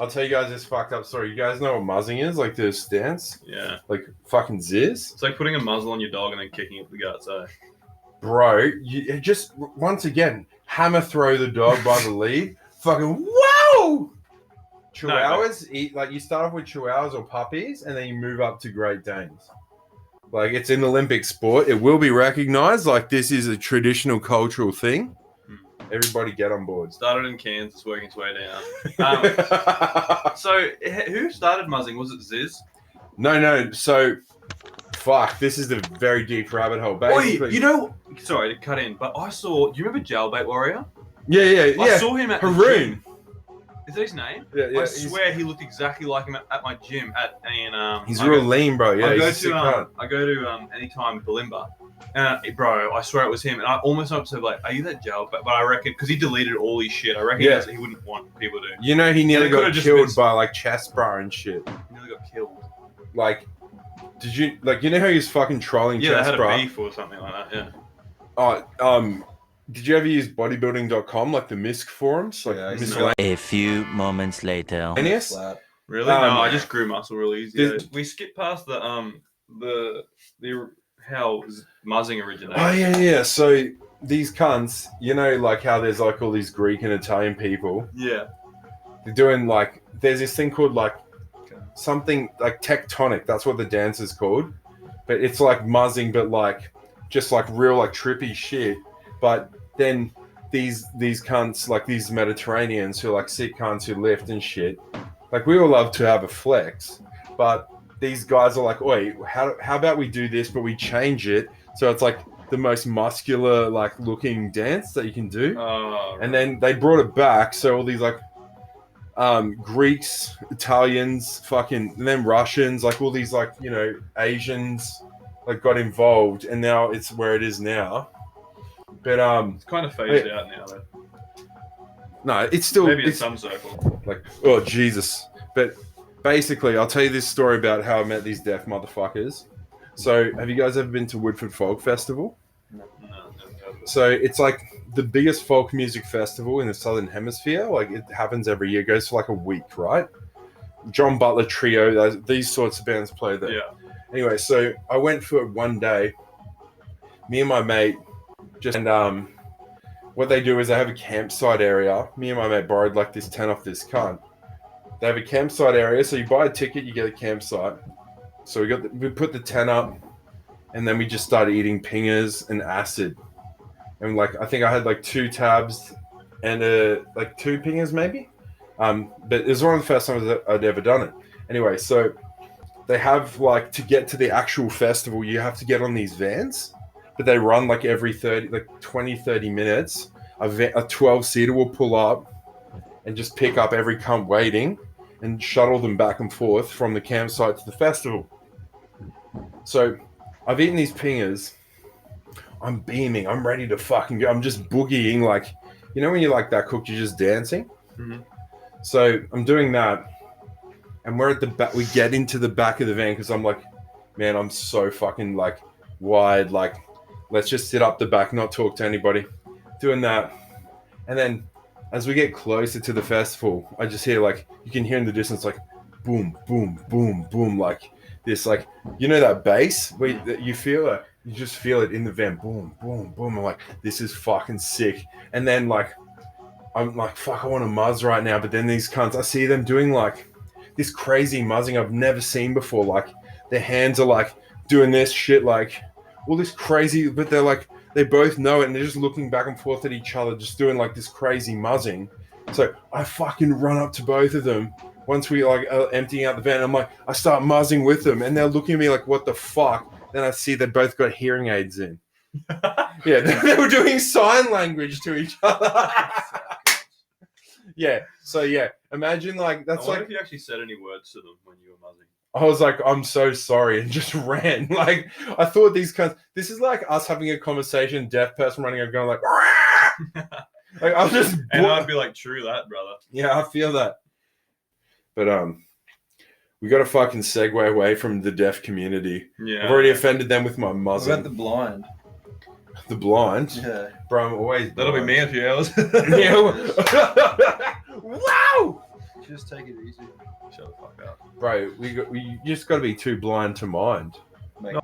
I'll tell you guys this fucked up story. You guys know what muzzing is? Like the stance? Yeah. Like fucking ziz? It's like putting a muzzle on your dog and then kicking it to the guts, eh? Bro, you just, once again, hammer throw the dog by the lead. Fucking, whoa! Chihuahuas, you start off with Chihuahuas or puppies, and then you move up to Great Danes. Like, it's an Olympic sport. It will be recognized. Like, this is a traditional cultural thing. Everybody get on board. Started in Kansas, working its way down. So, who started muzzing? Was it Ziz? No. So, fuck, this is a very deep rabbit hole. Basically, sorry to cut in, but I saw, do you remember Jailbait Warrior? Yeah. I saw him at Haroon. the gym. Is that his name? Yeah. I swear he looked exactly like him at my gym. He's real lean, bro. Yeah, I go to Anytime Balimba. Bro, I swear it was him. And I almost said, like, are you that gel? But I reckon, because he deleted all his shit, I reckon he wouldn't want people to. You know, he nearly got killed by, like, chest bra and shit. He nearly got killed. Like, did you, like, you know how he was fucking trolling chest bra? Yeah, they had a beef or something like that, yeah. Oh, did you ever use bodybuilding.com, like the MISC forums? Like, a few moments later. Really? No, I just grew muscle really easy. We skipped past the how muzzing originated. Oh, yeah. So, these cunts, you know, like how there's, like, all these Greek and Italian people. Yeah. They're doing, like, there's this thing called, like, something, like, tectonic. That's what the dance is called. But it's, like, muzzing, but, like, just, like, real, like, trippy shit. But then these cunts, like these Mediterraneans who are like sick cunts who lift and shit, like we all love to have a flex, but these guys are like, wait, how about we do this, but we change it so it's like the most muscular like looking dance that you can do. And then they brought it back, so all these like Greeks, Italians, fucking, and then Russians, like all these like, you know, Asians like got involved, and now it's where it is now. But it's kind of phased out now, though. No, it's still maybe in some circle. Like, oh Jesus! But basically, I'll tell you this story about how I met these deaf motherfuckers. So, have you guys ever been to Woodford Folk Festival? No. So it's like the biggest folk music festival in the Southern Hemisphere. Like it happens every year. It goes for like a week, right? John Butler Trio, these sorts of bands play there. Yeah. Anyway, so I went for it one day. Me and my mate. And what they do is they have a campsite area. Me and my mate borrowed like this tent off this cunt. They have a campsite area, so you buy a ticket, you get a campsite. So we put the tent up, and then we just started eating pingers and acid. And like I think I had like 2 tabs and like 2 pingers maybe. But it was one of the first times that I'd ever done it. Anyway, so they have like to get to the actual festival, you have to get on these vans. But they run like every 20, 30 minutes. A 12-seater will pull up and just pick up every cunt waiting and shuttle them back and forth from the campsite to the festival. So I've eaten these pingers. I'm beaming. I'm ready to fucking go. I'm just boogieing, like, you know when you're like that cooked, you're just dancing? Mm-hmm. So I'm doing that. And we're at the back. We get into the back of the van because I'm like, man, I'm so fucking like wide, like, let's just sit up the back, not talk to anybody. Doing that. And then as we get closer to the festival, I just hear like, you can hear in the distance like boom, boom, boom, boom, like this, like, you know that bass where you feel it, you just feel it in the van, boom, boom, boom. I'm like, this is fucking sick. And then like, I'm like, fuck, I want to muzz right now. But then these cunts, I see them doing like this crazy muzzing I've never seen before. Like their hands are like doing this shit, like all this crazy, but they're like, they both know it and they're just looking back and forth at each other, just doing like this crazy muzzing. So I fucking run up to both of them once we like emptying out the van. I'm like, I start muzzing with them and they're looking at me like, what the fuck? Then I see they both got hearing aids in. Yeah, they were doing sign language to each other. Yeah, so yeah, imagine like, that's I wonder like, if you actually said any words to them when you were muzzing. I was like, I'm so sorry, and just ran. Like, I thought these cunts, this is like us having a conversation, deaf person running over going like, like I was just, and I'd be like, true that, brother. Yeah, I feel that. But we got to fucking segue away from the deaf community. Yeah, I've already offended them with my muzzle. What about the blind? The blind? Yeah. Bro, I'm always That'll blind. be me in a few hours. Yeah. Wow! Just take it easy. Shut the fuck up. Bro, we just got to be too blind to mind. Mate,